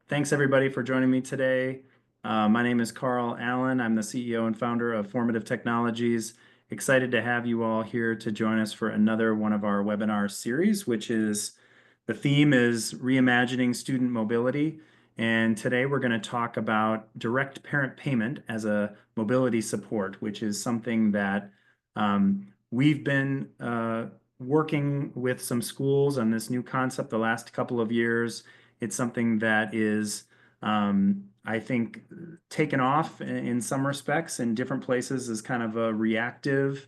Thanks everybody for joining me today. My name is Carl Allen. I'm the CEO and founder of Formative Technologies. Excited to have you all here to join us for another one of our webinar series, which is the theme is Reimagining Student Mobility. And today we're going to talk about direct parent payment as a mobility support, which is something that we've been working with some schools on this new concept the last couple of years. It's something that is, I think, taken off in some respects in different places as kind of a reactive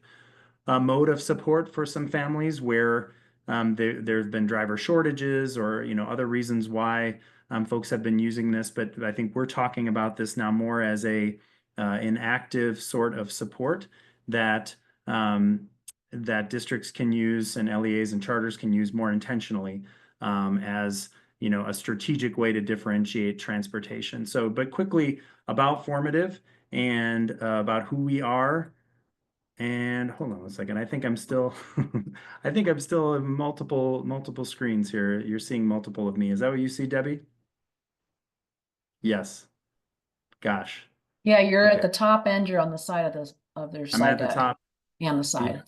mode of support for some families where there's been driver shortages or other reasons why folks have been using this. But I think we're talking about this now more as an active sort of support that that districts can use and LEAs and charters can use more intentionally as a strategic way to differentiate transportation. So, but quickly about Formative and about who we are. And hold on a second. I think I'm still, I think I'm still in multiple screens here. You're seeing multiple of me. Is that what you see, Debbie? Yes. Gosh. Yeah, you're Okay. at the top end. You're on the side of their I'm slide at the deck. top. Yeah, on the side.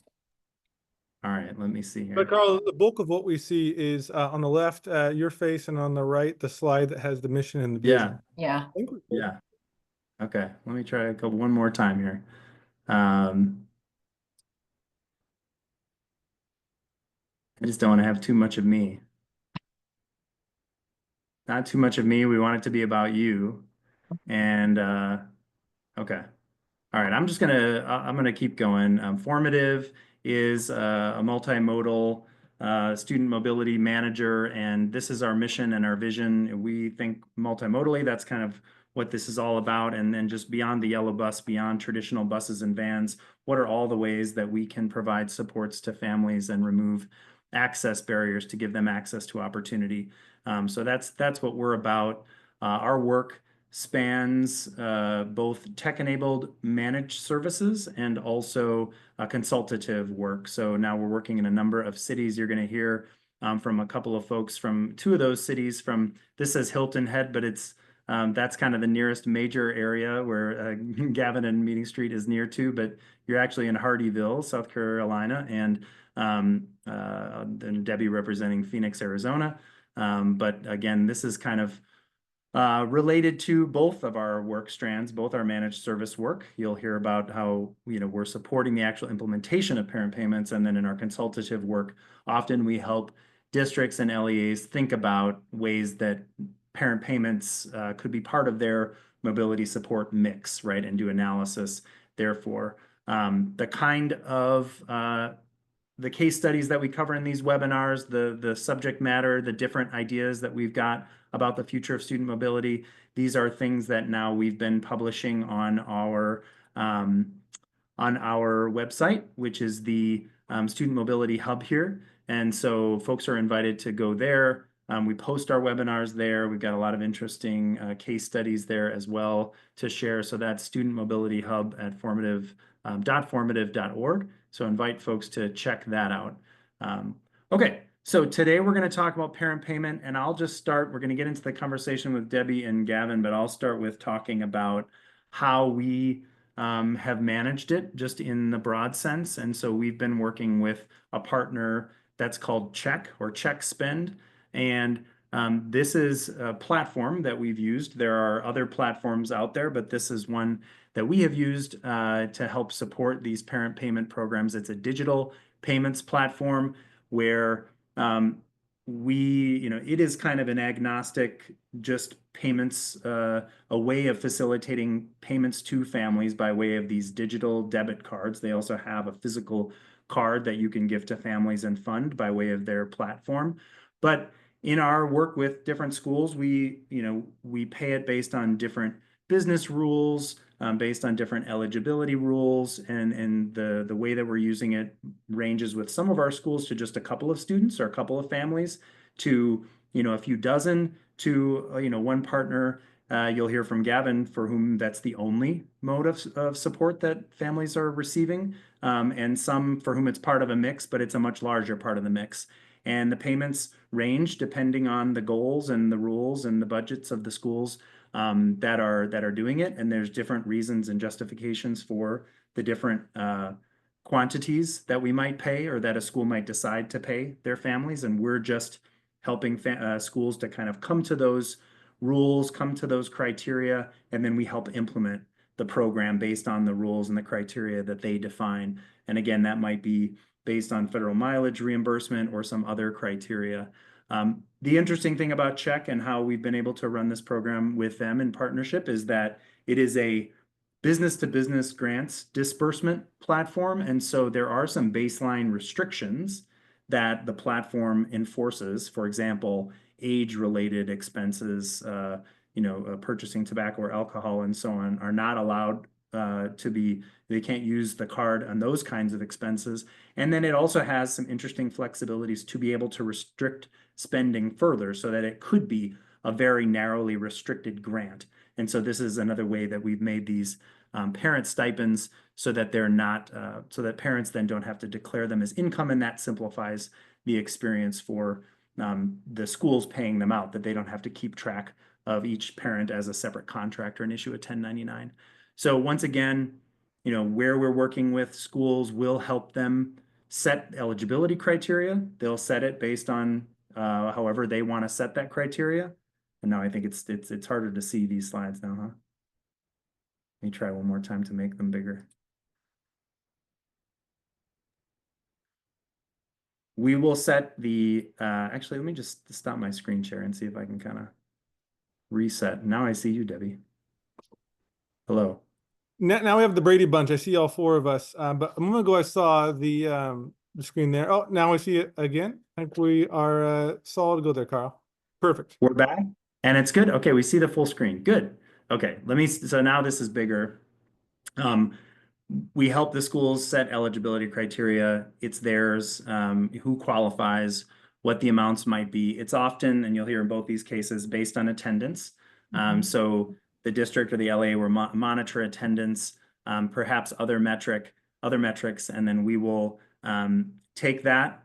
All right. Let me see here. But Carl, the bulk of what we see is on the left, your face, and on the right, the slide that has the mission and the vision. Yeah. Yeah. Okay. Let me try one more time here. I just don't want to have too much of me. Not too much of me. We want it to be about you. And okay. All right. I'm gonna keep going. Formative is a multimodal student mobility manager, and this is our mission and our vision. We think multimodally. That's kind of what this is all about. And then just beyond the yellow bus, beyond traditional buses and vans, what are all the ways that we can provide supports to families and remove access barriers to give them access to opportunity? So that's what we're about. Our work spans both tech-enabled managed services and also consultative work. So now we're working in a number of cities. You're going to hear from a couple of folks from two of those cities. This says Hilton Head, but that's kind of the nearest major area where Gavin and Meeting Street is near to. But you're actually in Hardyville, South Carolina, and Debbie representing Phoenix, Arizona. But again, this is kind of related to both of our work strands, both our managed service work. You'll hear about how we're supporting the actual implementation of parent payments, and then in our consultative work, often we help districts and LEAs think about ways that parent payments could be part of their mobility support mix, right, and do analysis. Therefore, the kind of the case studies that we cover in these webinars, the subject matter, the different ideas that we've got about the future of student mobility. These are things that now we've been publishing on our website, which is the Student Mobility Hub here. And so folks are invited to go there. We post our webinars there. We've got a lot of interesting case studies there as well to share. So that's Student Mobility Hub at formative.org. So invite folks to check that out. Okay, so today we're going to talk about parent payment, and I'll just start. We're going to get into the conversation with Debbie and Gavin, but I'll start with talking about how we have managed it just in the broad sense. And so we've been working with a partner that's called Check or Check Spend. And this is a platform that we've used. There are other platforms out there, but this is one that we have used to help support these parent payment programs. It's a digital payments platform where it is kind of an agnostic, just payments, a way of facilitating payments to families by way of these digital debit cards. They also have a physical card that you can give to families and fund by way of their platform. But in our work with different schools, we pay it based on different business rules, based on different eligibility rules, and the way that we're using it ranges with some of our schools to just a couple of students or a couple of families to a few dozen to one partner. You'll hear from Gavin, for whom that's the only mode of support that families are receiving, and some for whom it's part of a mix, but it's a much larger part of the mix. And the payments range depending on the goals and the rules and the budgets of the schools that are doing it. And there's different reasons and justifications for the different quantities that we might pay or that a school might decide to pay their families. And we're just helping schools to kind of come to those rules, come to those criteria, and then we help implement the program based on the rules and the criteria that they define. And again, that might be based on federal mileage reimbursement or some other criteria. The interesting thing about Check and how we've been able to run this program with them in partnership is that it is a business-to-business grants disbursement platform. And so there are some baseline restrictions that the platform enforces. For example, age-related expenses, purchasing tobacco or alcohol and so on are not allowed they can't use the card on those kinds of expenses. And then it also has some interesting flexibilities to be able to restrict spending further so that it could be a very narrowly restricted grant. And so this is another way that we've made these parent stipends so that they're not, so that parents then don't have to declare them as income, and that simplifies the experience for the schools paying them out, that they don't have to keep track of each parent as a separate contractor and issue a 1099. So once again, where we're working with schools will help them set eligibility criteria. They'll set it based on however they want to set that criteria. And now I think it's harder to see these slides now, huh? Let me try one more time to make them bigger. We will set the, actually, let me just stop my screen share and see if I can kind of reset. Now I see you, Debbie. Hello. Now we have the Brady Bunch. I see all four of us. But a moment ago, I saw the screen there. Oh, now I see it again. I think we are solid to go there, Carl. Perfect. We're back and it's good. Okay, we see the full screen. Good. Okay, so now this is bigger. We help the schools set eligibility criteria. It's theirs, who qualifies, what the amounts might be. It's often, and you'll hear in both these cases, based on attendance. So the district or the LA will monitor attendance, perhaps other metrics, and then we will take that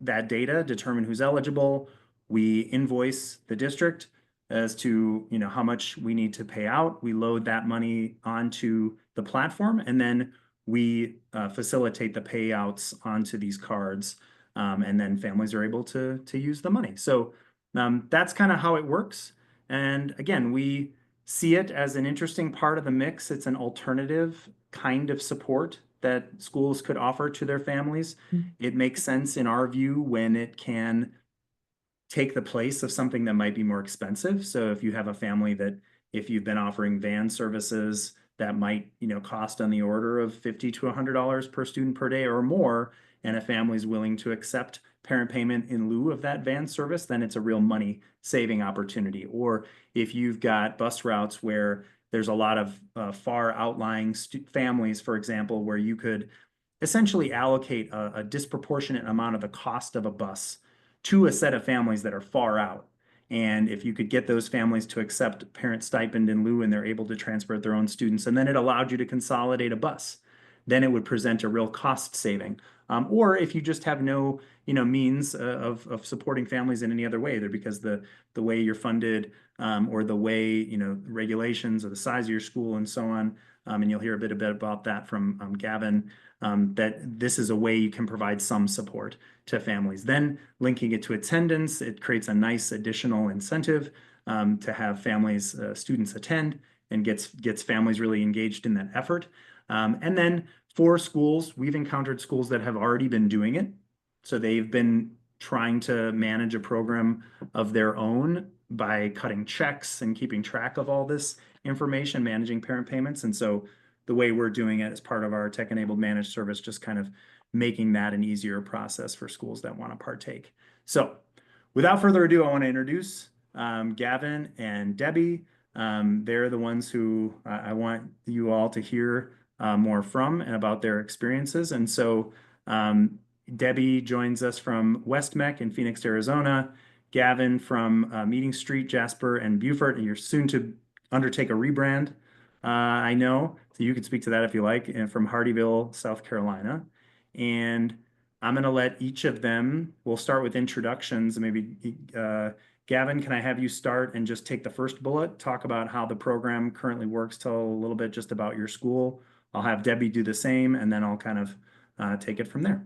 data, determine who's eligible. We invoice the district as to how much we need to pay out. We load that money onto the platform, and then we facilitate the payouts onto these cards, and then families are able to use the money. So that's kind of how it works. And again, we see it as an interesting part of the mix. It's an alternative kind of support that schools could offer to their families. It makes sense in our view when it can take the place of something that might be more expensive. So if you have a family that, if you've been offering van services that might, cost on the order of $50 to $100 per student per day or more, and a family is willing to accept parent payment in lieu of that van service, then it's a real money saving opportunity. Or if you've got bus routes where there's a lot of far outlying families, for example, where you could essentially allocate a disproportionate amount of the cost of a bus to a set of families that are far out. And if you could get those families to accept parent stipend in lieu and they're able to transfer their own students, and then it allowed you to consolidate a bus, then it would present a real cost saving. Or if you just have no means of supporting families in any other way, either because the way you're funded or the way regulations or the size of your school and so on, and you'll hear a bit about that from Gavin, that this is a way you can provide some support to families. Then linking it to attendance, it creates a nice additional incentive to have families, students attend, and gets families really engaged in that effort. And then for schools, we've encountered schools that have already been doing it. So they've been trying to manage a program of their own by cutting checks and keeping track of all this information, managing parent payments. And so the way we're doing it as part of our tech-enabled managed service, just kind of making that an easier process for schools that want to partake. So without further ado, I want to introduce Gavin and Debbie. They're the ones who I want you all to hear more from and about their experiences. And so Debbie joins us from West Mech in Phoenix, Arizona. Gavin from Meeting Street, Jasper, and Beaufort, and you're soon to undertake a rebrand, I know. So you could speak to that if you like, and from Hardyville, South Carolina. And I'm going to let each of them, we'll start with introductions. Maybe Gavin, can I have you start and just take the first bullet, talk about how the program currently works, tell a little bit just about your school. I'll have Debbie do the same, and then I'll kind of take it from there.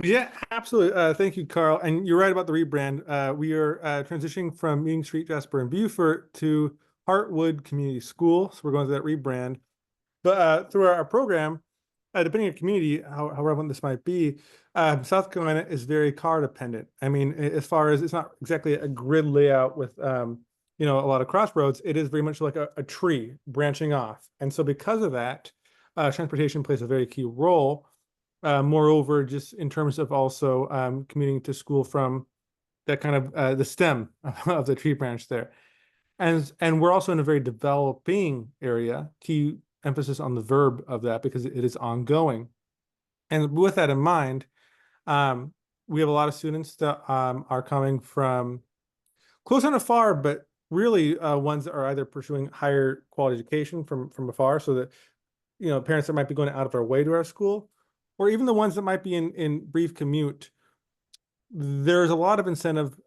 Yeah, absolutely. Thank you, Carl. And you're right about the rebrand. We are transitioning from Meeting Street, Jasper, and Beaufort to Heartwood Community School. So we're going through that rebrand. But through our program, depending on community, how relevant this might be, South Carolina is very car dependent. I mean, as far as it's not exactly a grid layout with a lot of crossroads, it is very much like a tree branching off. And so because of that, transportation plays a very key role. Moreover, just in terms of also commuting to school from that kind of the stem of the tree branch there. And we're also in a very developing area, key emphasis on the verb of that because it is ongoing. And with that in mind, we have a lot of students that are coming from close and afar, but really ones that are either pursuing higher quality education from afar, so that parents that might be going out of our way to our school, or even the ones that might be in brief commute. There's a lot of incentive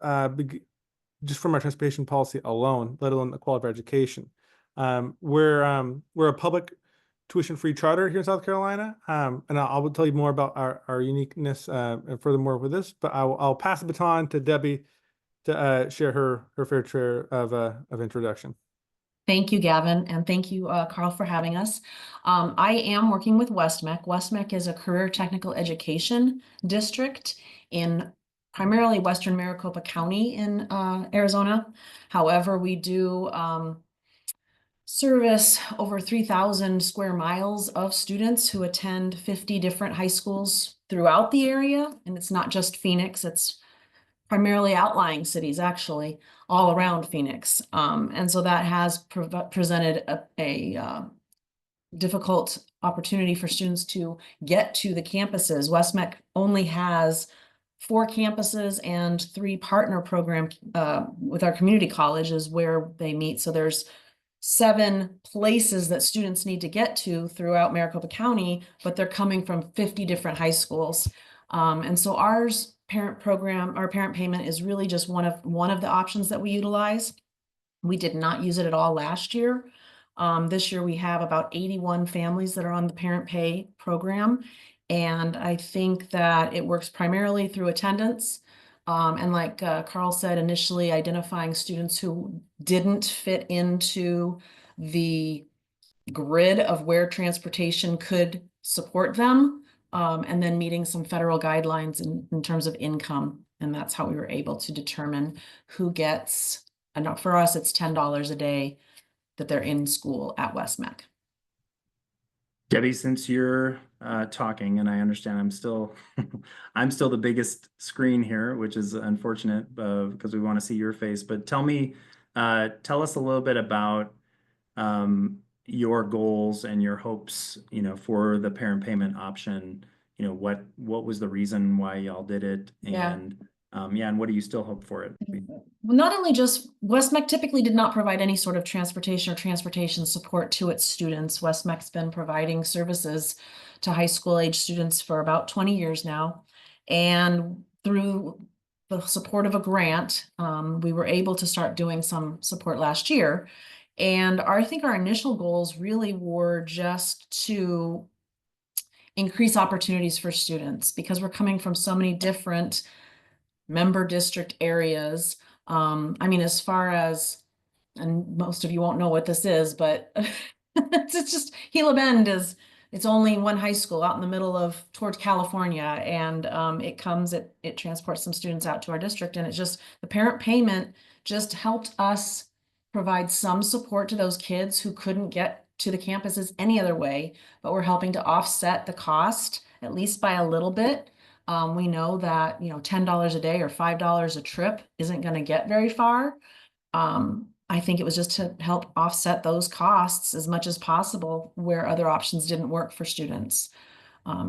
just from our transportation policy alone, let alone the quality of our education. We're a public tuition-free charter here in South Carolina, and I'll tell you more about our uniqueness and furthermore with this. But I'll pass the baton to Debbie to share her fair share of introduction. Thank you, Gavin, and thank you, Carl, for having us. I am working with WestMech. WestMech is a career technical education district in primarily Western Maricopa County in Arizona. However, we do service over 3,000 square miles of students who attend 50 different high schools throughout the area. And it's not just Phoenix, it's primarily outlying cities, actually, all around Phoenix. And so that has presented a difficult opportunity for students to get to the campuses. WestMech only has 4 campuses and 3 partner programs with our community colleges where they meet. So there's 7 places that students need to get to throughout Maricopa County, but they're coming from 50 different high schools. And so our parent payment is really just one of the options that we utilize. We did not use it at all last year. This year we have about 81 families that are on the parent pay program. And I think that it works primarily through attendance. And like Carl said, initially identifying students who didn't fit into the grid of where transportation could support them, and then meeting some federal guidelines in terms of income. And that's how we were able to determine who gets, and for us, it's $10 a day that they're in school at WestMech. Debbie, since you're talking, and I understand I'm still I'm still the biggest screen here, which is unfortunate because we want to see your face. But tell us a little bit about your goals and your hopes, for the parent payment option. What was the reason why y'all did it, and and what do you still hope for it? Not only just WestMech typically did not provide any sort of transportation or transportation support to its students. WestMech's been providing services to high school age students for about 20 years now. And through the support of a grant, we were able to start doing some support last year. And I think our initial goals really were just to increase opportunities for students because we're coming from so many different member district areas. I mean, as far as, and most of you won't know what this is, but it's just Gila Bend it's only one high school out in the middle of towards California, and it transports some students out to our district, and it's just the parent payment just helped us provide some support to those kids who couldn't get to the campuses any other way, but we're helping to offset the cost at least by a little bit. We know that, $10 a day or $5 a trip isn't going to get very far. I think it was just to help offset those costs as much as possible where other options didn't work for students.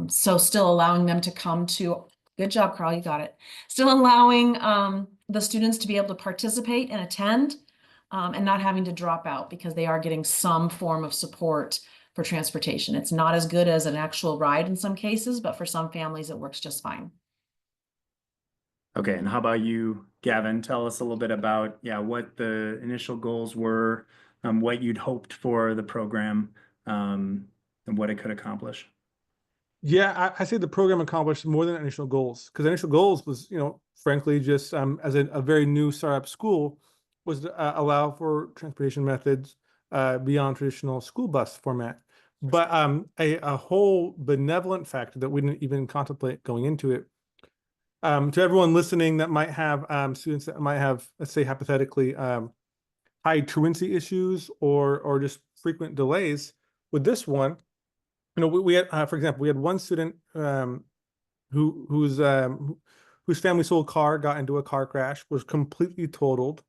So still allowing them to come to, good job, Carl, you got it. Still allowing the students to be able to participate and attend and not having to drop out because they are getting some form of support for transportation. It's not as good as an actual ride in some cases, but for some families, it works just fine. Okay, and how about you, Gavin? Tell us a little bit about, yeah, what the initial goals were, what you'd hoped for the program, and what it could accomplish. Yeah, I say the program accomplished more than initial goals, because initial goals was, frankly, just as a very new startup school, was to allow for transportation methods beyond traditional school bus format. But a whole benevolent factor that we didn't even contemplate going into it. To everyone listening that might have students that might have, let's say hypothetically, high truancy issues or just frequent delays with this one. We had, for example, we had one student whose family sold car, got into a car crash, was completely totaled.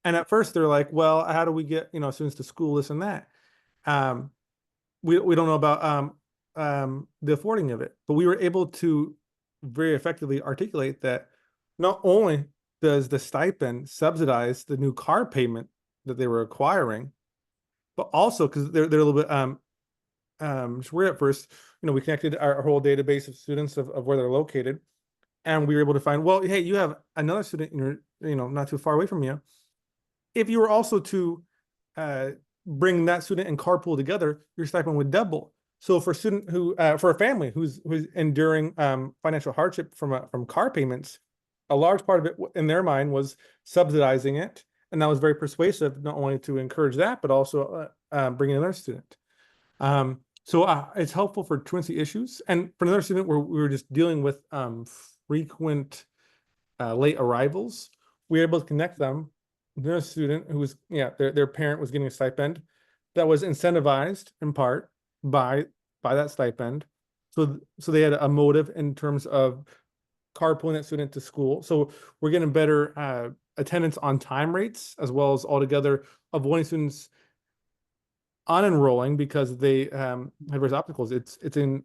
And at first they're like, well, how do we get, students to school, this and that? Um, we don't know about the affording of it, but we were able to very effectively articulate that not only does the stipend subsidize the new car payment that they were acquiring, but also because they're a little bit so we're at first, we connected our whole database of students of where they're located, and we were able to find, well, hey, you have another student in your, not too far away from you. If you were also to bring that student and carpool together, your stipend would double. So for a family who's enduring financial hardship from car payments, a large part of it in their mind was subsidizing it, and that was very persuasive, not only to encourage that, but also bring another student. So it's helpful for truancy issues. And for another student where we were just dealing with frequent late arrivals, we were able to connect them with a student who was, their parent was getting a stipend that was incentivized in part by that stipend. So they had a motive in terms of carpooling that student to school. So we're getting better attendance on time rates, as well as altogether avoiding students unenrolling because they have various obstacles. It's in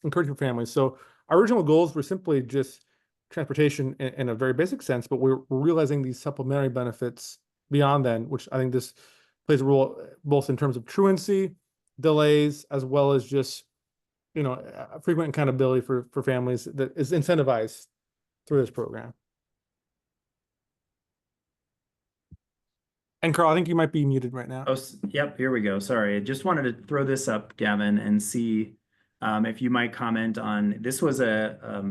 encouraging families. So our original goals were simply just transportation in a very basic sense, but we're realizing these supplementary benefits beyond then, which I think this plays a role both in terms of truancy, delays, as well as just frequent accountability for families that is incentivized through this program. And Carl, I think you might be muted right now. Oh, yep, here we go. Sorry, I just wanted to throw this up, Gavin, and see if you might comment on, this was a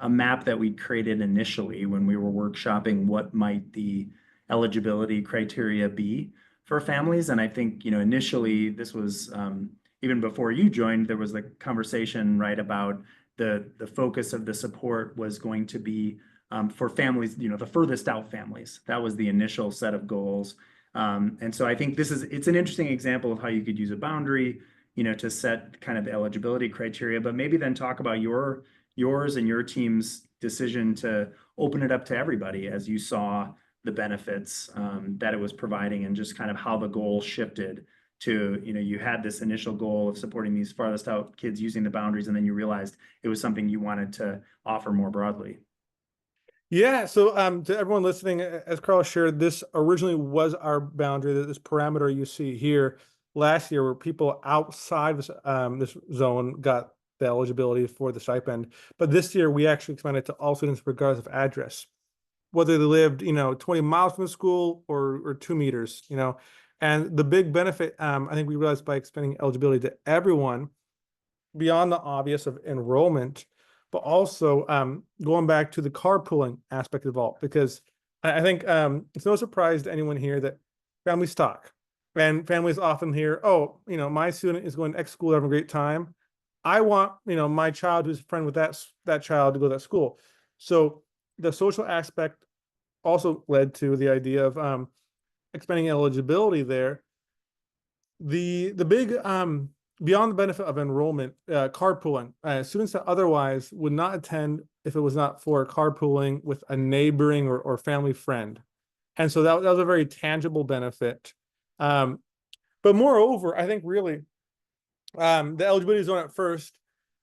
map that we created initially when we were workshopping what might the eligibility criteria be for families. And I think, initially this was, even before you joined, there was the conversation, right, about the focus of the support was going to be for families, the furthest out families. That was the initial set of goals. And so I think it's an interesting example of how you could use a boundary, to set kind of eligibility criteria, but maybe then talk about yours and your team's decision to open it up to everybody as you saw the benefits that it was providing, and just kind of how the goal shifted to, you had this initial goal of supporting these farthest out kids using the boundaries, and then you realized it was something you wanted to offer more broadly. Yeah, so to everyone listening, as Carl shared, this originally was our boundary, this parameter you see here last year, where people outside this zone got the eligibility for the stipend. But this year, we actually expanded to all students regardless of address, whether they lived, 20 miles from the school or 2 meters, And the big benefit, I think we realized by expanding eligibility to everyone, beyond the obvious of enrollment, but also going back to the carpooling aspect of all, because I think it's no surprise to anyone here that families talk, and families often hear, oh, my student is going to X school, having a great time. I want, my child who's a friend with that child to go to that school. So the social aspect also led to the idea of expanding eligibility there. The big beyond the benefit of enrollment, carpooling, students that otherwise would not attend if it was not for carpooling with a neighboring or family friend. And so that was a very tangible benefit. But moreover, I think really the eligibility zone at first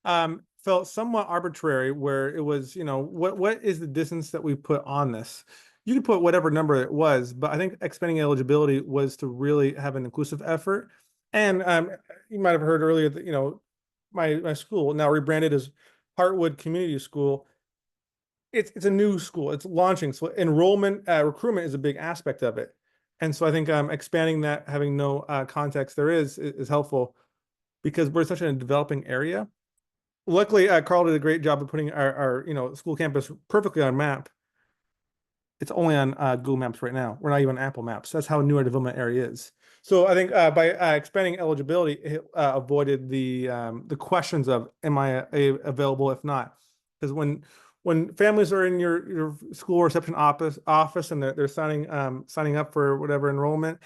felt somewhat arbitrary, where it was, what is the distance that we put on this? You could put whatever number it was, but I think expanding eligibility was to really have an inclusive effort And you might have heard earlier that, my school now rebranded as Heartwood Community School. It's a new school. It's launching. So enrollment, recruitment is a big aspect of it. And so I think expanding that, having no context there is helpful because we're such a developing area. Luckily, Carl did a great job of putting our school campus perfectly on map. It's only on Google Maps right now. We're not even on Apple Maps. That's how new our development area is. So I think by expanding eligibility, it avoided the questions of am I available if not? Because when families are in your school reception office and they're signing up for whatever enrollment,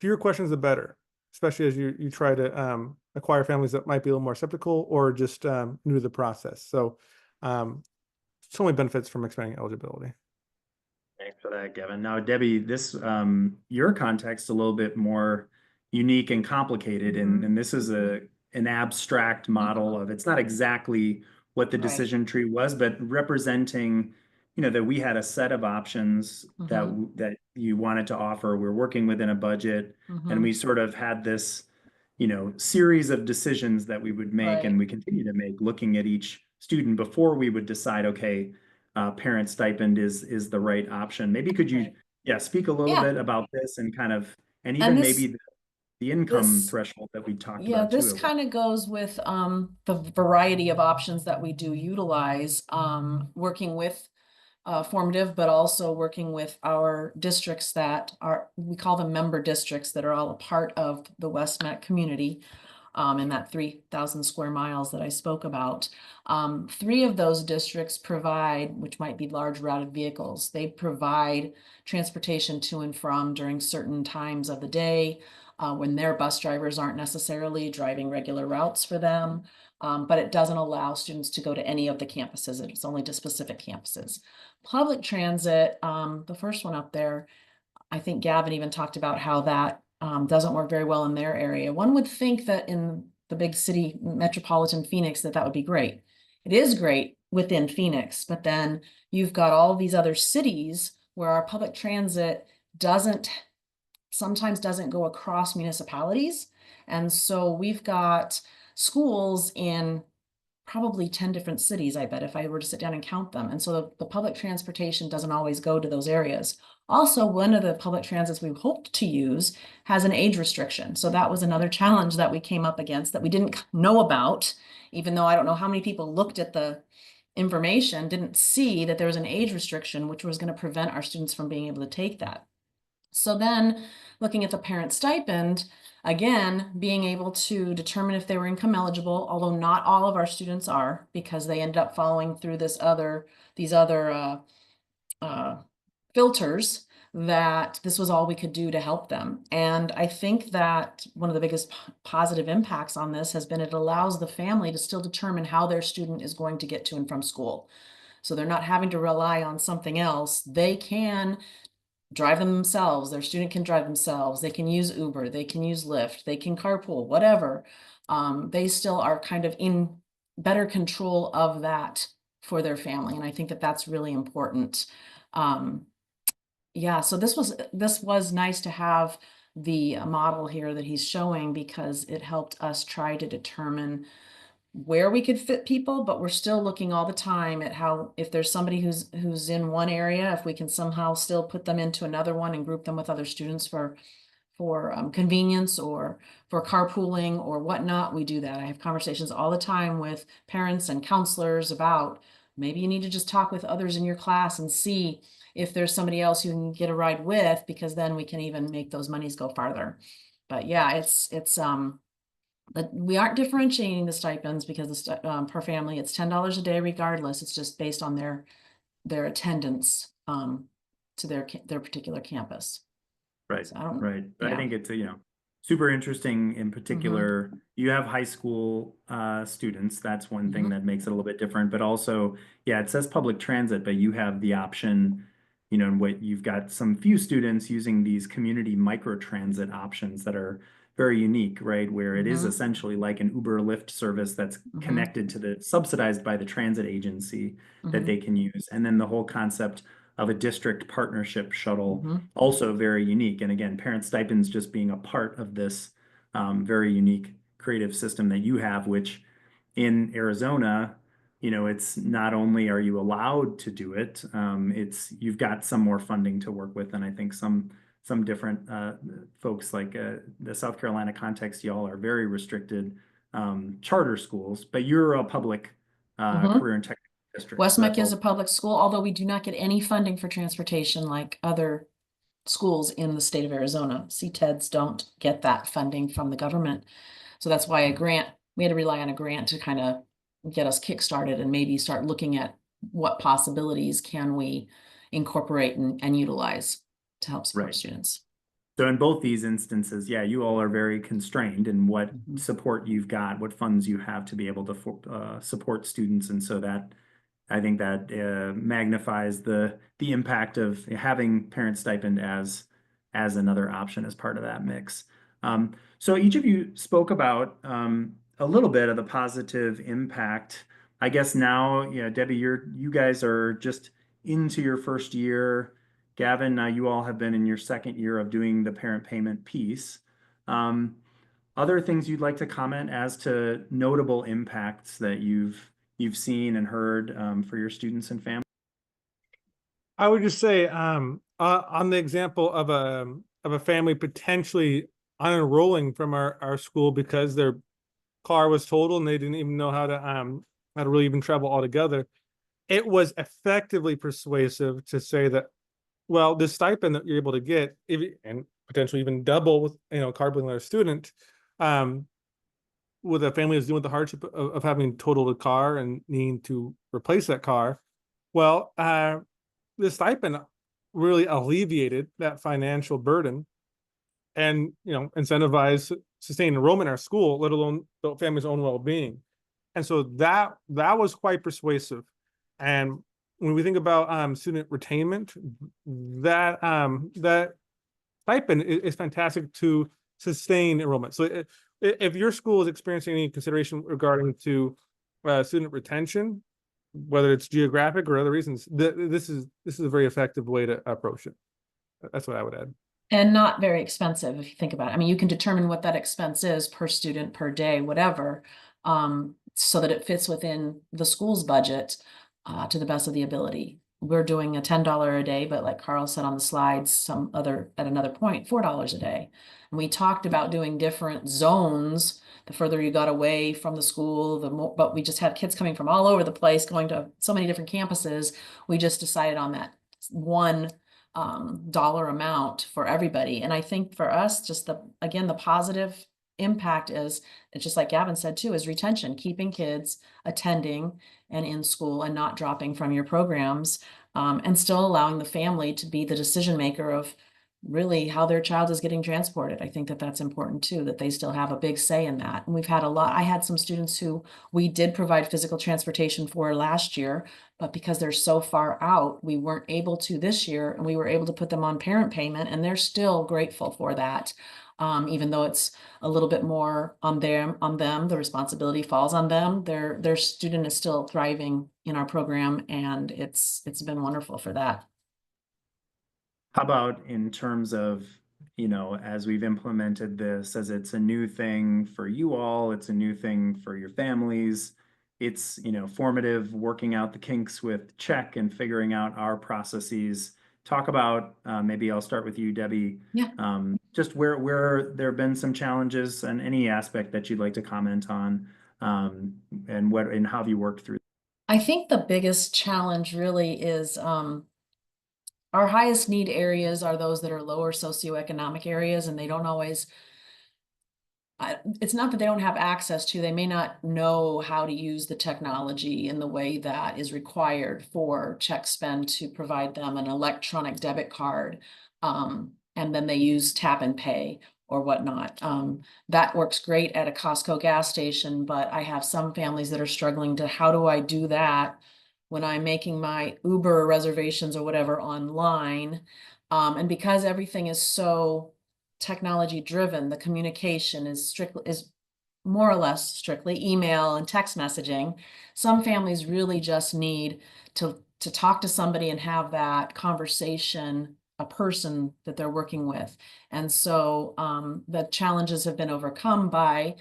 fewer questions the better, especially as you try to acquire families that might be a little more skeptical or just new to the process. So so many benefits from expanding eligibility. Thanks for that, Kevin. Now, Debbie, this your context a little bit more unique and complicated, and this is an abstract model of it's not exactly what the Right. decision tree was, but representing, that we had a set of options that that you wanted to offer. We're working within a budget, and we sort of had this, series of decisions that we would make, and Right. we continue to make, looking at each student before we would decide, okay, parent stipend is the right option. Maybe could you, Right. yeah, speak a little Yeah. bit about this and kind of, and And even maybe the income this, threshold that we talked yeah, about this too. kind of goes with the variety of options that we do utilize, working with formative, but also working with our districts that are, we call them member districts that are all a part of the West Met community. In that 3,000 square miles that I spoke about. 3 of those districts provide, which might be large routed vehicles, they provide transportation to and from during certain times of the day when their bus drivers aren't necessarily driving regular routes for them. But it doesn't allow students to go to any of the campuses. It's only to specific campuses. Public transit, the first one up there, I think Gavin even talked about how that doesn't work very well in their area. One would think that in the big city, metropolitan Phoenix, that would be great. It is great within Phoenix, but then you've got all these other cities where our public transit sometimes doesn't go across municipalities. And so we've got schools in probably 10 different cities, I bet, if I were to sit down and count them. And so the public transportation doesn't always go to those areas. Also, one of the public transits we hoped to use has an age restriction. So that was another challenge that we came up against that we didn't know about, even though I don't know how many people looked at the information, didn't see that there was an age restriction, which was going to prevent our students from being able to take that. So then looking at the parent stipend, again, being able to determine if they were income eligible, although not all of our students are, because they ended up following through these other filters, that this was all we could do to help them. And I think that one of the biggest positive impacts on this has been it allows the family to still determine how their student is going to get to and from school. So they're not having to rely on something else. They can drive them themselves. Their student can drive themselves. They can use Uber. They can use Lyft. They can carpool, whatever. They still are kind of in better control of that for their family. And I think that that's really important. Yeah, so this was nice to have the model here that he's showing because it helped us try to determine where we could fit people, but we're still looking all the time at how, if there's somebody who's in one area, if we can somehow still put them into another one and group them with other students for convenience or for carpooling or whatnot, we do that. I have conversations all the time with parents and counselors about maybe you need to just talk with others in your class and see if there's somebody else you can get a ride with, because then we can even make those monies go farther. But yeah, but we aren't differentiating the stipends because per family, it's $10 a day regardless. It's just based on their attendance to their particular campus. Right, So I don't, right. But I yeah. think it's, super interesting in Mm-hmm. particular. You have high school students. That's one thing Mm-hmm. that makes it a little bit different. But also, yeah, it says public transit, but you have the option, and what you've got some few students using these community microtransit options that are very unique, right? Where it is Mm-hmm. essentially like an Uber Lyft service that's Mm-hmm. connected to subsidized by the transit agency that Mm-hmm. they can use. And then the whole concept of a district partnership shuttle, Mm-hmm. also very unique. And again, parent stipends just being a part of this very unique creative system that you have, which in Arizona, it's not only are you allowed to do it, it's you've got some more funding to work with, and I think some different folks like the South Carolina context, y'all are very restricted charter schools, but you're a public Mhm. career and technical district, West so Mech that's is a also public school, although we do not get any funding for transportation like other schools in the state of Arizona. CTEDs don't get that funding from the government. So that's why we had to rely on a grant to kind of get us kickstarted and maybe start looking at what possibilities can we incorporate and utilize to help support right. students. So in both these instances, yeah, you all are very constrained in what Mhm. support you've got, what funds you have to be able to support students, and so that I think that magnifies the impact of having parent stipend as another option as part of that mix. So each of you spoke about a little bit of the positive impact. I guess now, yeah, Debbie, you guys are just into your first year. Gavin, you all have been in your second year of doing the parent payment piece. Um, Other things you'd like to comment as to notable impacts that you've seen and heard for your students and families? I would just say, on the example of a family potentially unenrolling from our school because their car was totaled and they didn't even know how to really even travel altogether. It was effectively persuasive to say that, well, this stipend that you're able to get, and potentially even double with carpooling with a student, um, with a family that's dealing with the hardship of having totaled a car and needing to replace that car. Well, the stipend really alleviated that financial burden and incentivize sustained enrollment in our school, let alone the family's own well-being. And so that was quite persuasive. And when we think about student retainment, that stipend is fantastic to sustain enrollment. So if your school is experiencing any consideration regarding to student retention, whether it's geographic or other reasons, this is a very effective way to approach it. That's what I would add. And not very expensive if you think about it. I mean, you can determine what that expense is per student, per day, whatever, so that it fits within the school's budget to the best of the ability. We're doing a $10 a day, but like Carl said on the slides, at another point, $4 a day. And we talked about doing different zones. The further you got away from the school, the more, but we just had kids coming from all over the place, going to so many different campuses. We just decided on that one dollar amount for everybody. And I think for us, just the positive impact is, it's just like Gavin said too, is retention, keeping kids attending and in school and not dropping from your programs, and still allowing the family to be the decision maker of really how their child is getting transported. I think that that's important too, that they still have a big say in that. And I had some students who we did provide physical transportation for last year, but because they're so far out, we weren't able to this year, and we were able to put them on parent payment, and they're still grateful for that. Even though it's a little bit more on them, the responsibility falls on them. Their student is still thriving in our program, and it's been wonderful for that. How about in terms of, as we've implemented this, as it's a new thing for you all, it's a new thing for your families. It's, formative, working out the kinks with check and figuring out our processes. Talk about, maybe I'll start with you, Debbie. Yeah. Just where there have been some challenges and any aspect that you'd like to comment on, and how have you worked through. I think the biggest challenge really is our highest need areas are those that are lower socioeconomic areas, and they don't always it's not that they don't have access to, they may not know how to use the technology in the way that is required for check spend to provide them an electronic debit card. And then they use tap and pay or whatnot. That works great at a Costco gas station, but I have some families that are struggling to, how do I do that when I'm making my Uber reservations or whatever online? And because everything is so technology driven, the communication is more or less strictly email and text messaging. Some families really just need to talk to somebody and have that conversation a person that they're working with. And so the challenges have been overcome by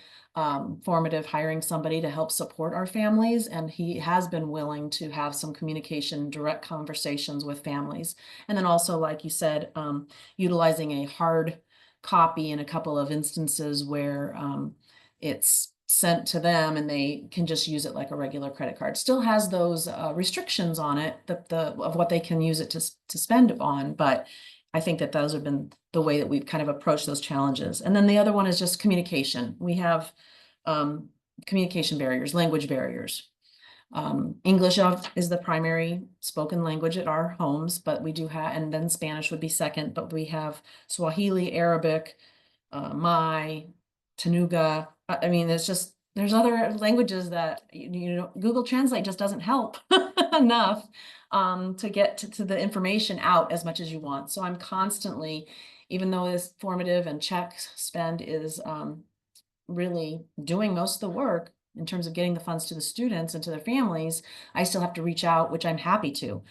Formative hiring somebody to help support our families. And he has been willing to have some communication, direct conversations with families. And then also, like you said, utilizing a hard copy in a couple of instances where it's sent to them and they can just use it like a regular credit card. Still has those restrictions on it that of what they can use it to spend on, but I think that those have been the way that we've kind of approached those challenges. And then the other one is just communication. We have communication barriers, language barriers. English is the primary spoken language at our homes, but we do have, and then Spanish would be second, but we have Swahili, Arabic, Mai, Tanuga. I mean, there's other languages that, Google Translate just doesn't help enough to get to the information out as much as you want. So I'm constantly, even though this Formative and check spend is really doing most of the work in terms of getting the funds to the students and to their families, I still have to reach out, which I'm happy to,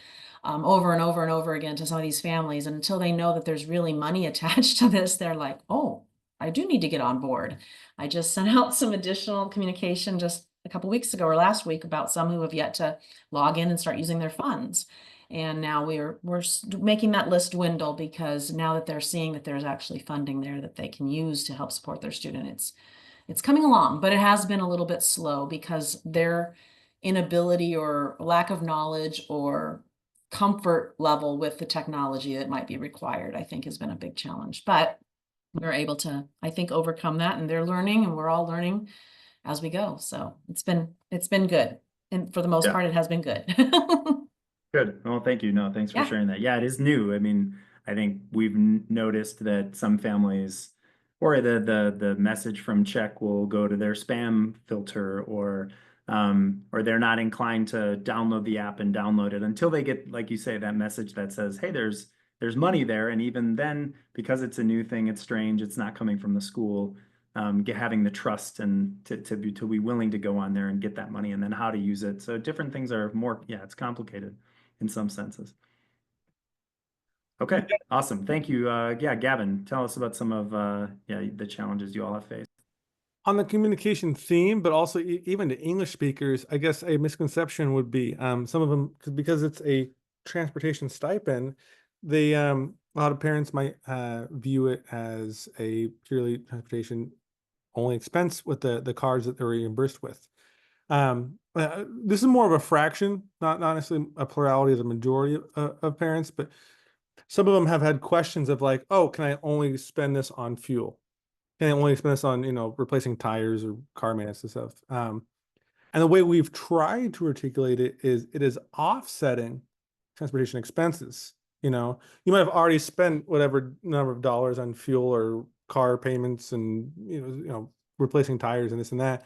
over and over and over again to some of these families. And until they know that there's really money attached to this, they're like, oh, I do need to get on board. I just sent out some additional communication just a couple weeks ago or last week about some who have yet to log in and start using their funds. And now we're making that list dwindle, because now that they're seeing that there's actually funding there that they can use to help support their student, it's coming along, but it has been a little bit slow because their inability or lack of knowledge or comfort level with the technology that might be required, I think, has been a big challenge. But we're able to, I think, overcome that, and they're learning and we're all learning as we go. So it's been good. And for the most Yeah. part, it has been good. Good. Well, thank you. No, thanks for Yeah. sharing that. Yeah, it is new. I mean, I think we've noticed that some families, or the message from check will go to their spam filter, or they're not inclined to download the app and download it until they get, like you say, that message that says, hey, there's money there. And even then, because it's a new thing, it's strange, it's not coming from the school. Having the trust and to be willing to go on there and get that money, and then how to use it. So different things are more, yeah, it's complicated in some senses. Okay, awesome. Thank you. Yeah, Gavin, tell us about some of the challenges you all have faced. On the communication theme, but also even to English speakers, I guess a misconception would be some of them, because it's a transportation stipend, they a lot of parents might view it as a purely transportation only expense with the cards that they're reimbursed with. This is more of a fraction, not necessarily a plurality of the majority of parents, but some of them have had questions of like, oh, can I only spend this on fuel? Can I only spend this on, replacing tires or car maintenance and stuff? And the way we've tried to articulate it is offsetting transportation expenses. You might have already spent whatever number of dollars on fuel or car payments and, replacing tires and this and that.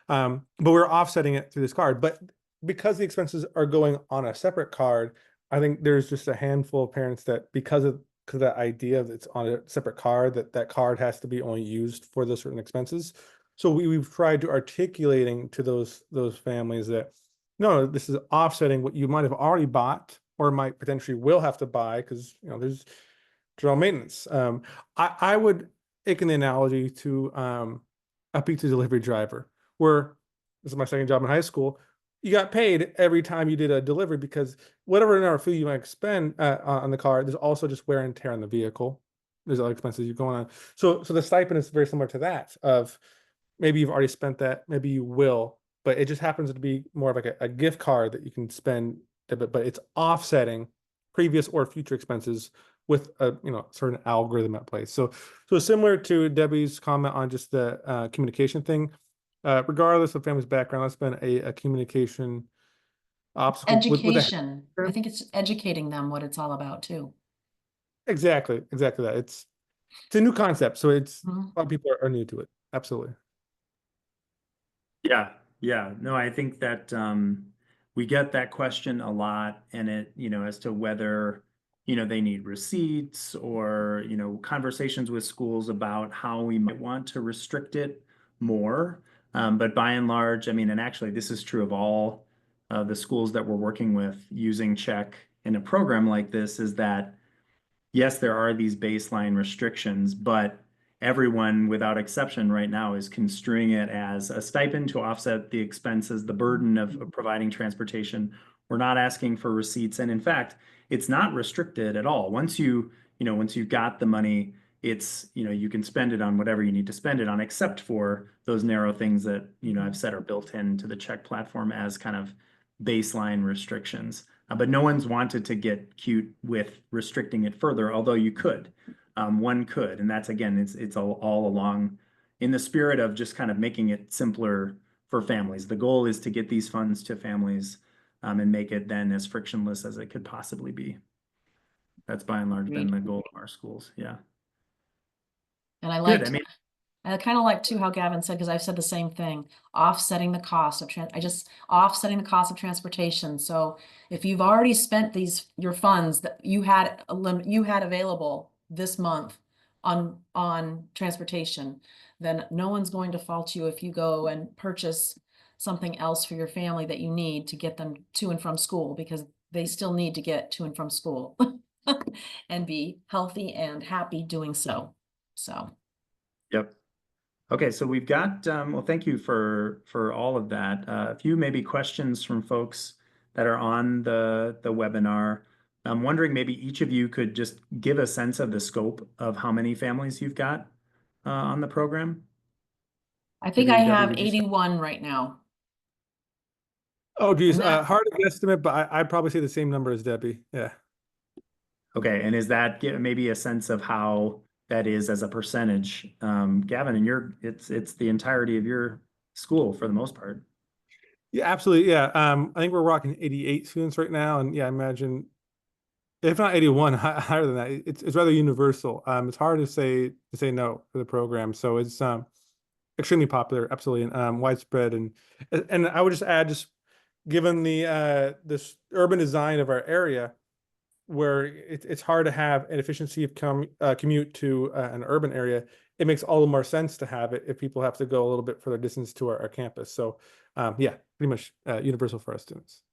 But we're offsetting it through this card. But because the expenses are going on a separate card, I think there's just a handful of parents that because of that idea that it's on a separate card, that card has to be only used for those certain expenses. So we've tried to articulating to those families that, no, this is offsetting what you might have already bought or might potentially will have to buy because, there's general maintenance. I would make an analogy to a pizza delivery driver, where this is my second job in high school. You got paid every time you did a delivery because whatever number of fee you might spend on the car, there's also just wear and tear on the vehicle. There's other expenses you're going on. So the stipend is very similar to that of maybe you've already spent that, maybe you will, but it just happens to be more of like a gift card that you can spend, but it's offsetting previous or future expenses with a certain algorithm at play. So similar to Debbie's comment on just the communication thing. Regardless of family's background, that's been a communication obstacle Education. I think it's educating them what it's all about too. Exactly that. It's a new concept, so it's Mhm. a lot of people are new to it. Absolutely. Yeah. No, I think that we get that question a lot, and it, as to whether, they need receipts or, conversations with schools about how we might want to restrict it more. But by and large, I mean, and actually this is true of all the schools that we're working with using check in a program like this, is that yes, there are these baseline restrictions, but everyone without exception right now is construing it as a stipend to offset the expenses, the burden of providing transportation. We're not asking for receipts. And in fact, it's not restricted at all. Once once you've got the money, you can spend it on whatever you need to spend it on, except for those narrow things that, I've said are built into the check platform as kind of baseline restrictions. But no one's wanted to get cute with restricting it further, although you could. One could, and that's again, it's all along in the spirit of just kind of making it simpler for families. The goal is to get these funds to families and make it then as frictionless as it could possibly be. That's by and large been Agreed. the goal of our schools. Yeah. And I Good. liked, I kind of like too how Gavin said, because I've said the same thing, offsetting the cost of offsetting the cost of transportation. So if you've already spent your funds that you had available this month on transportation, then no one's going to fault you if you go and purchase something else for your family that you need to get them to and from school, because they still need to get to and from school and be healthy and happy doing so. So. Yep. Okay, so we've got, well, thank you for all of that. A few maybe questions from folks that are on the webinar. I'm wondering maybe each of you could just give a sense of the scope of how many families you've got on the program. I think Maybe I Debbie, have would you start? 81 right now. Oh, geez, And that, hard to estimate, but I'd probably say the same number as Debbie. Yeah. Okay, and is that maybe a sense of how that is as a percentage? Gavin, and it's the entirety of your school for the most part. Yeah, absolutely. Yeah. I think we're rocking 88 students right now. And yeah, I imagine if not 81, higher than that, it's rather universal. It's hard to say no for the program. So it's extremely popular, absolutely, and widespread. And I would just add, just given the this urban design of our area, where it's hard to have an efficiency of commute to an urban area, it makes all the more sense to have it if people have to go a little bit further distance to our campus. So yeah, pretty much universal for our students.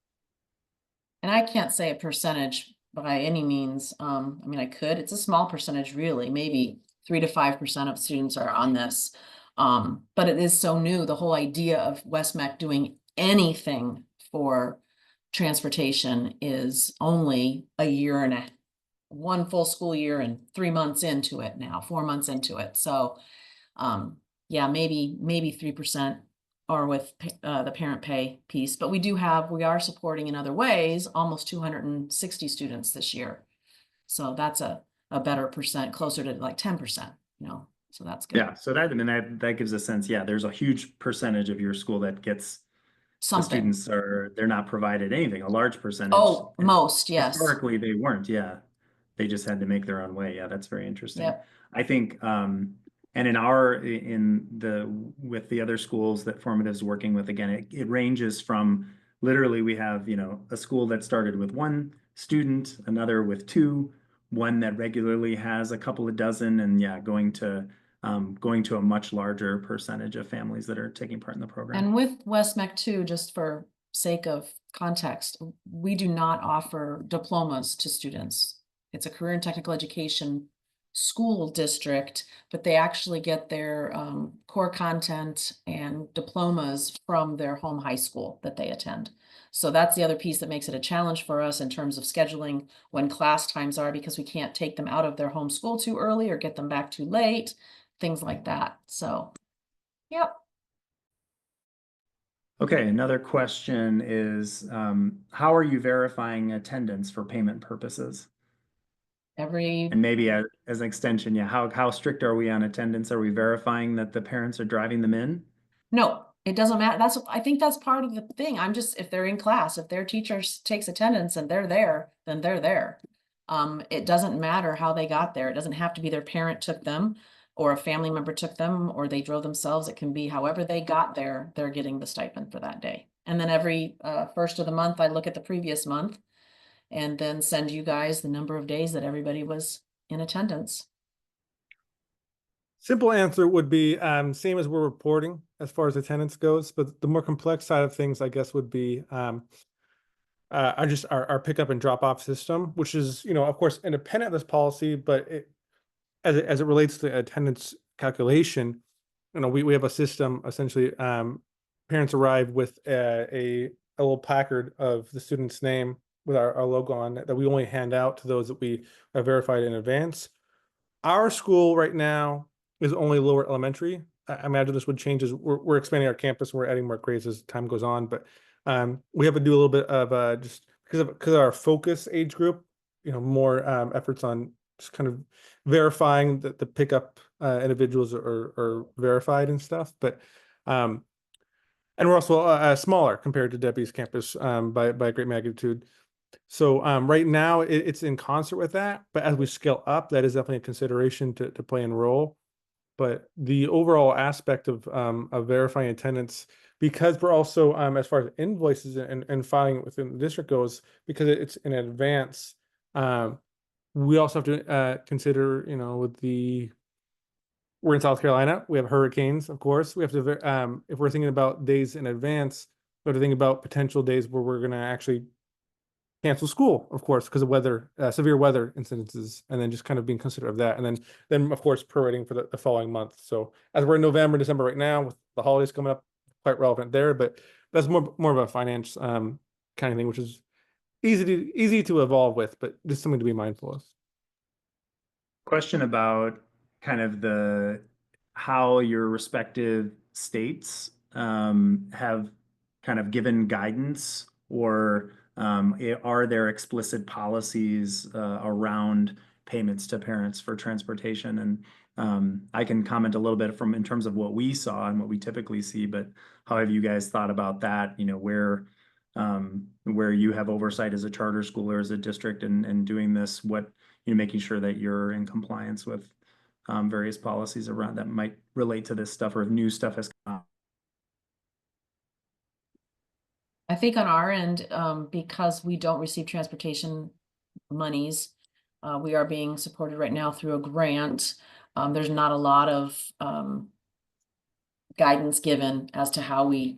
and I can't say a percentage by any means. I mean, I could. It's a small percentage, really. Maybe 3 to 5% of students are on this. But it is so new. The whole idea of WestMec doing anything for transportation is only a year and one full school year and 3 months into it now, 4 months into it. So yeah, maybe 3% or with the parent pay piece, but we are supporting in other ways, almost 260 students this year. So that's a better percent, closer to like 10%, so that's good. Yeah, so that gives a sense. Yeah, there's a huge percentage of your school that gets the Something. students they're not provided anything, a large percentage. Oh, And most, yes. historically they weren't. Yeah, they just had to make their own way. Yeah, that's very interesting. Yep. I think, and with the other schools that Formative's working with, again, it ranges from literally we have, a school that started with 1 student, another with 2, one that regularly has a couple of dozen, and yeah, going to a much larger percentage of families that are taking part in the program. And with WestMec too, just for sake of context, we do not offer diplomas to students. It's a career and technical education school district, but they actually get their core content and diplomas from their home high school that they attend. So that's the other piece that makes it a challenge for us in terms of scheduling when class times are, because we can't take them out of their home school too early or get them back too late, things like that. So, yep. Okay, another question is, how are you verifying attendance for payment purposes? And maybe as an extension, yeah, how strict are we on attendance? Are we verifying that the parents are driving them in? No, it doesn't matter. I think that's part of the thing. If they're in class, if their teacher takes attendance and they're there, then they're there. It doesn't matter how they got there. It doesn't have to be their parent took them or a family member took them or they drove themselves. It can be however they got there, they're getting the stipend for that day. And then every first of the month, I look at the previous month and then send you guys the number of days that everybody was in attendance. Simple answer would be same as we're reporting as far as attendance goes, but the more complex side of things, I guess, would be are just our pickup and drop off system, which is, of course, independent of this policy, but as it relates to attendance calculation, we have a system essentially. Parents arrive with a little placard of the student's name with our logo on it that we only hand out to those that we have verified in advance. Our school right now is only lower elementary. I imagine this would change as we're expanding our campus. We're adding more grades as time goes on, but we have to do a little bit of just because of our focus age group, more efforts on just kind of verifying that the pickup individuals are verified and stuff. But and we're also smaller compared to Debbie's campus by a great magnitude. So right now it's in concert with that, but as we scale up, that is definitely a consideration to play and role. But the overall aspect of verifying attendance, because we're also as far as invoices and filing it within the district goes, because it's in advance, we also have to consider, we're in South Carolina, we have hurricanes, of course. We have to, if we're thinking about days in advance, we have to think about potential days where we're going to actually cancel school, of course, because of weather, severe weather incidences, and then just kind of being considerate of that. And then of course, prorating for the following month. So as we're in November, December right now, with the holidays coming up, quite relevant there, but that's more of a finance kind of thing, which is easy to evolve with, but just something to be mindful of. Question about kind of how your respective states have kind of given guidance, or are there explicit policies around payments to parents for transportation? And I can comment a little bit from in terms of what we saw and what we typically see, but how have you guys thought about that? Where you have oversight as a charter school or as a district and doing this, making sure that you're in compliance with various policies around that might relate to this stuff, or if new stuff has come up. I think on our end, because we don't receive transportation monies, we are being supported right now through a grant. There's not a lot of guidance given as to how the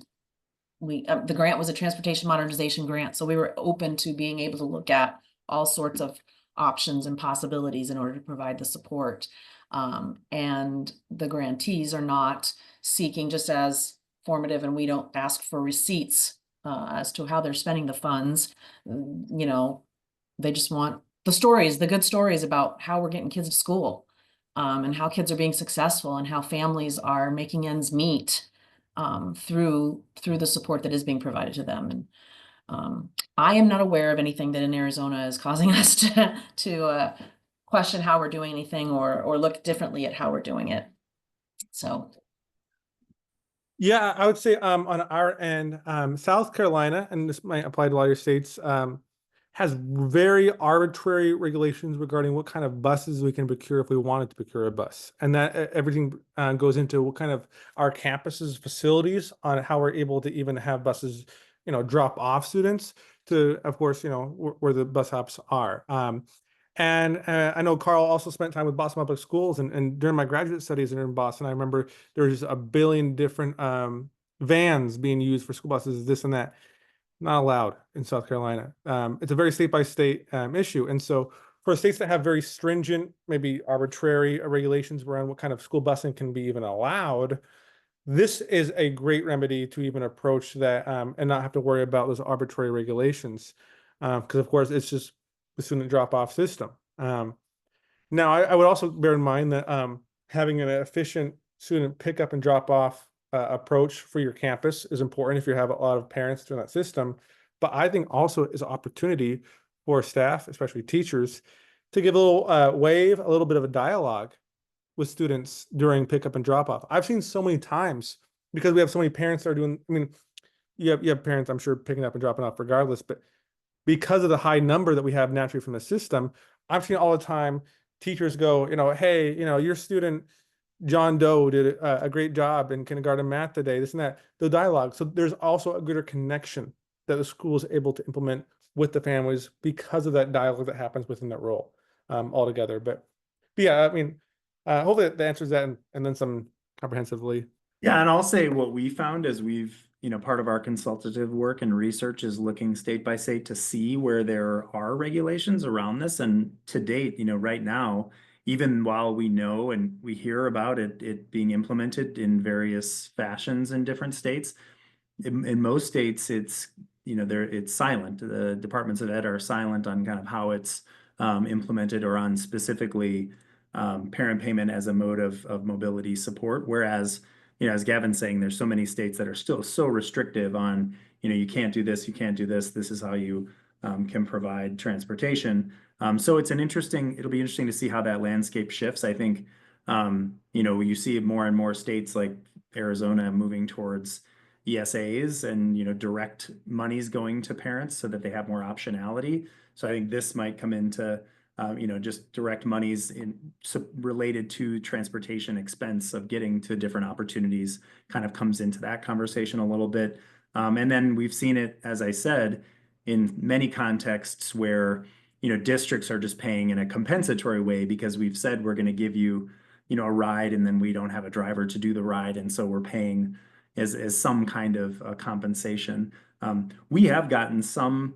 grant was a transportation modernization grant, so we were open to being able to look at all sorts of options and possibilities in order to provide the support. And the grantees are not seeking just as formative, and we don't ask for receipts as to how they're spending the funds. They just want the good stories about how we're getting kids to school, and how kids are being successful, and how families are making ends meet through the support that is being provided to them. And I am not aware of anything that in Arizona is causing us to question how we're doing anything, or look differently at how we're doing it. So yeah, I would say on our end, South Carolina, and this might apply to a lot of your states, has very arbitrary regulations regarding what kind of buses we can procure if we wanted to procure a bus. And that everything goes into what kind of our campuses facilities on how we're able to even have buses, drop off students to, of course, where the bus stops are. And I know Carl also spent time with Boston Public Schools, and during my graduate studies in Boston, I remember there was a billion different vans being used for school buses, this and that. Not allowed in South Carolina. It's a very state by state issue. And so for states that have very stringent, maybe arbitrary regulations around what kind of school busing can be even allowed, this is a great remedy to even approach that and not have to worry about those arbitrary regulations. Because of course it's just the student drop off system. Now I would also bear in mind that having an efficient student pickup and drop off approach for your campus is important if you have a lot of parents doing that system. But I think also is an opportunity for staff, especially teachers, to give a little wave, a little bit of a dialogue with students during pickup and drop off. I've seen so many times, because we have so many parents that are doing, I mean, you have parents, I'm sure, picking up and dropping off regardless, but because of the high number that we have naturally from the system, I've seen all the time teachers go, hey, your student John Doe did a great job in kindergarten math today, this and that, the dialogue. So there's also a greater connection that the school is able to implement with the families because of that dialogue that happens within that role altogether. But yeah, I mean, hopefully that answers that and then some comprehensively. Yeah, and I'll say what we found is we've part of our consultative work and research is looking state by state to see where there are regulations around this. And to date, right now, even while we know and we hear about it being implemented in various fashions in different states, in most states, it's silent. The departments of ed are silent on kind of how it's implemented or on specifically parent payment as a mode of mobility support. Whereas, as Gavin's saying, there's so many states that are still so restrictive on, you can't do this, you can't do this. This is how you can provide transportation. So it'll be interesting to see how that landscape shifts. I think, you see more and more states like Arizona moving towards ESAs and direct monies going to parents so that they have more optionality. So I think this might come into just direct monies related to transportation expense of getting to different opportunities kind of comes into that conversation a little bit. And then we've seen it, as I said, in many contexts where districts are just paying in a compensatory way because we've said we're going to give you a ride, and then we don't have a driver to do the ride, and so we're paying as some kind of compensation. We have gotten some,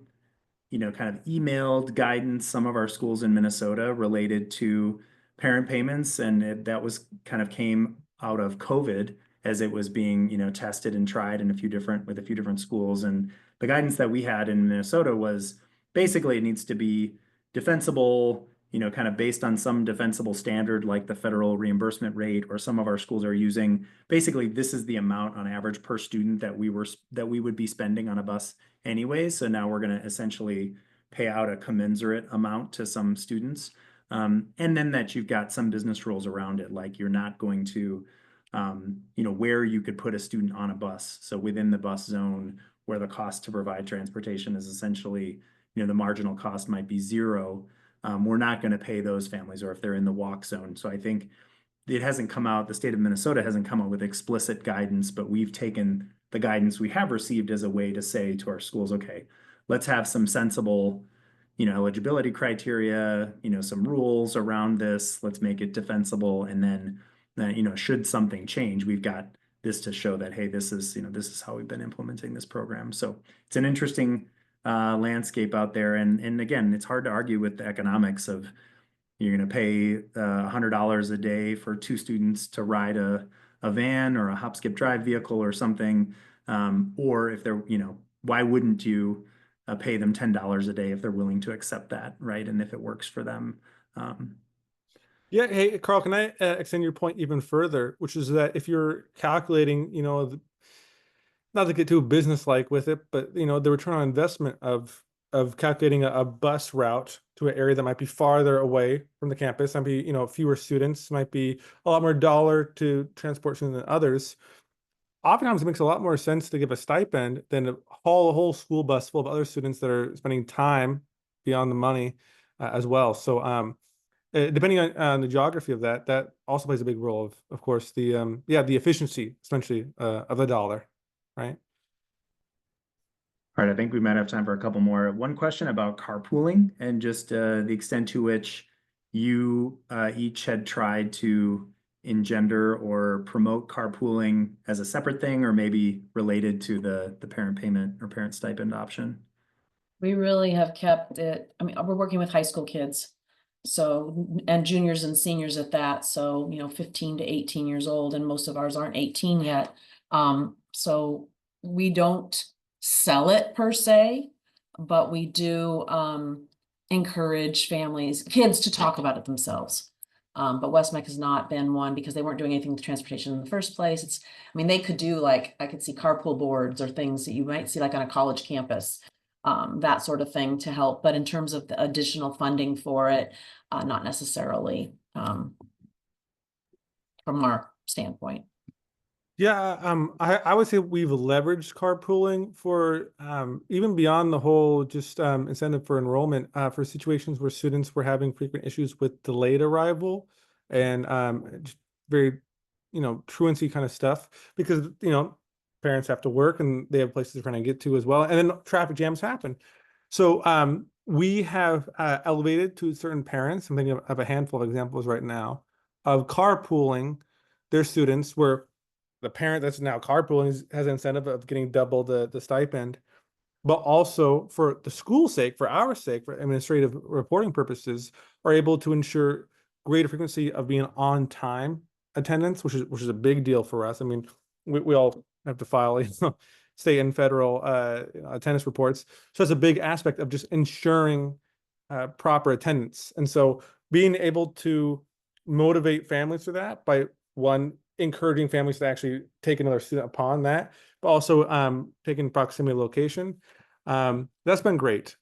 kind of emailed guidance, some of our schools in Minnesota related to parent payments, and that was kind of came out of COVID as it was being, tested and tried in with a few different schools. And the guidance that we had in Minnesota was basically it needs to be defensible, kind of based on some defensible standard like the federal reimbursement rate, or some of our schools are using. Basically, this is the amount on average per student that we would be spending on a bus anyway. So now we're going to essentially pay out a commensurate amount to some students. And then that you've got some business rules around it, like you're not going to, where you could put a student on a bus. So within the bus zone where the cost to provide transportation is essentially, the marginal cost might be zero. We're not going to pay those families, or if they're in the walk zone. So I think it hasn't come out, the state of Minnesota hasn't come out with explicit guidance, but we've taken the guidance we have received as a way to say to our schools, okay, let's have some sensible, eligibility criteria, some rules around this. Let's make it defensible. And then, should something change, we've got this to show that, hey, this is how we've been implementing this program. So it's an interesting landscape out there. And again, it's hard to argue with the economics of you're going to pay $100 a day for 2 students to ride a van or a hop, skip, drive vehicle or something. Or if they're, why wouldn't you pay them $10 a day if they're willing to accept that, right? And if it works for them. Yeah. Hey, Carl, can I extend your point even further, which is that if you're calculating, not to get too business-like with it, but the return on investment of calculating a bus route to an area that might be farther away from the campus, might be fewer students, might be a lot more dollar to transport students than others. Oftentimes, it makes a lot more sense to give a stipend than to haul a whole school bus full of other students that are spending time beyond the money as well. So, depending on the geography of that also plays a big role of course, the efficiency, essentially, of the dollar. Right. All right, I think we might have time for a couple more. One question about carpooling and just the extent to which you each had tried to engender or promote carpooling as a separate thing, or maybe related to the parent payment or parent stipend option. We really have kept it, I mean, we're working with high school kids. So, and juniors and seniors at that. So, 15 to 18 years old, and most of ours aren't 18 yet. So we don't sell it per se, but we do encourage kids to talk about it themselves. But Westmec has not been one because they weren't doing anything with transportation in the first place. They could do I could see carpool boards or things that you might see on a college campus, that sort of thing to help. But in terms of the additional funding for it, not necessarily from our standpoint. Yeah, I would say we've leveraged carpooling for even beyond the whole just incentive for enrollment for situations where students were having frequent issues with delayed arrival and just very truancy kind of stuff, because parents have to work and they have places they're trying to get to as well, and then traffic jams happen. So we have elevated to certain parents. I'm thinking of a handful of examples right now of carpooling their students where the parent that's now carpooling has an incentive of getting double the stipend, but also for the school's sake, for our sake, for administrative reporting purposes, are able to ensure greater frequency of being on time attendance, which is a big deal for us. I mean, we all have to file, state and federal attendance reports. So that's a big aspect of just ensuring proper attendance. And so being able to motivate families for that by one, encouraging families to actually take another student upon that, but also taking proximity location. That's been great.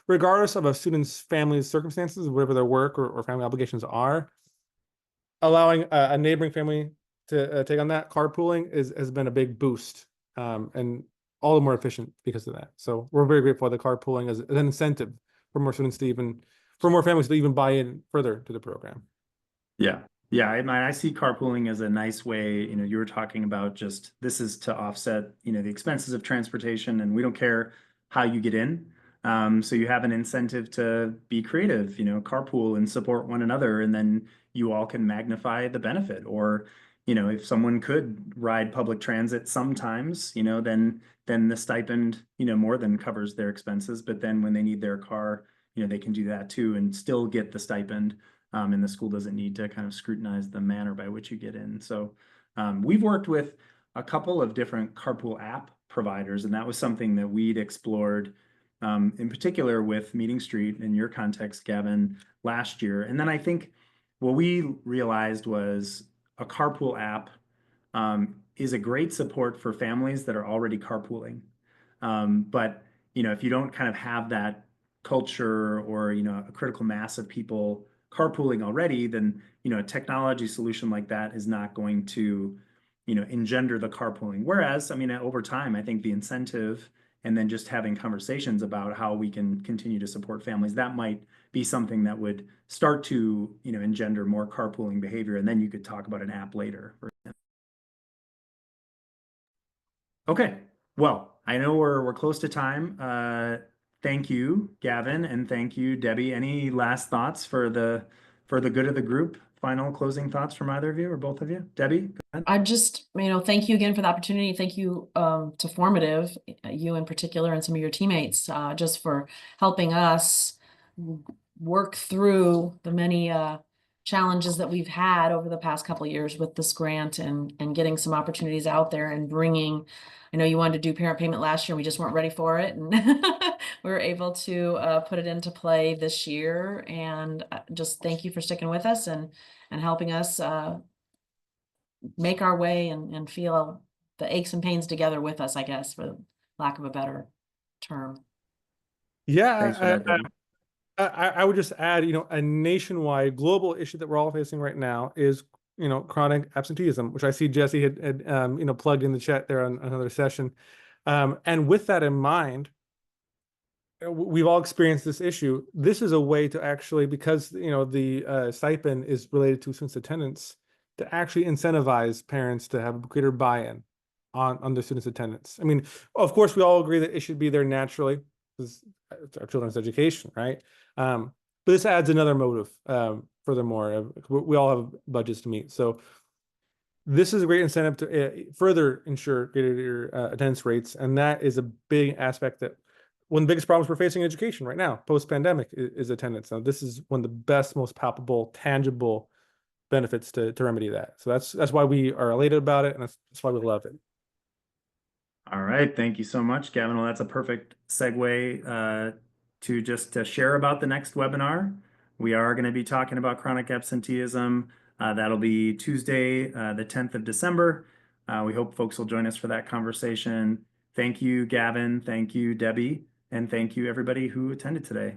Regardless of a student's family's circumstances, whatever their work or family obligations are, allowing a neighboring family to take on that carpooling has been a big boost, and all the more efficient because of that. So we're very grateful for the carpooling as an incentive for more students to for more families to even buy in further to the program. Yeah. Yeah, I see carpooling as a nice way. You were talking about just this is to offset, the expenses of transportation, and we don't care how you get in. So you have an incentive to be creative, carpool and support one another, and then you all can magnify the benefit. Or, if someone could ride public transit sometimes, then the stipend, more than covers their expenses. But then when they need their car, they can do that too and still get the stipend. And the school doesn't need to kind of scrutinize the manner by which you get in. So we've worked with a couple of different carpool app providers, and that was something that we'd explored in particular with Meeting Street in your context, Gavin, last year. And then I think what we realized was a carpool app is a great support for families that are already carpooling. But if you don't kind of have that culture or a critical mass of people carpooling already, then a technology solution like that is not going to engender the carpooling. Whereas, I mean, over time, I think the incentive and then just having conversations about how we can continue to support families, that might be something that would start to engender more carpooling behavior, and then you could talk about an app later. Okay, well, I know we're close to time. Thank you, Gavin, and thank you, Debbie. Any last thoughts for the good of the group? Final closing thoughts from either of you or both of you? Debbie, go ahead. I just, thank you again for the opportunity. Thank you to Formative, you in particular, and some of your teammates, just for helping us work through the many challenges that we've had over the past couple of years with this grant and getting some opportunities out there and bringing. I know you wanted to do parent payment last year, and we just weren't ready for it, and we were able to put it into play this year. And just thank you for sticking with us and helping us make our way and feel the aches and pains together with us, I guess, for lack of a better term. Yeah, Thanks for that, Debbie. I would just add, a nationwide global issue that we're all facing right now is, chronic absenteeism, which I see Jesse had plugged in the chat there on another session. And with that in mind, we've all experienced this issue. This is a way to actually, because, the stipend is related to students' attendance, to actually incentivize parents to have greater buy-in on their students' attendance. I mean, of course, we all agree that it should be there naturally, because it's our children's education, right? But this adds another motive, furthermore, we all have budgets to meet. So this is a great incentive to further ensure greater attendance rates. And that is a big aspect that one of the biggest problems we're facing in education right now, post-pandemic, is attendance. Now, this is one of the best, most palpable, tangible benefits to remedy that. So that's why we are elated about it, and that's why we love it. All right, thank you so much, Gavin. Well, that's a perfect segue to share about the next webinar. We are going to be talking about chronic absenteeism. That'll be Tuesday, the 10th of December. We hope folks will join us for that conversation. Thank you, Gavin. Thank you, Debbie. And thank you, everybody who attended today.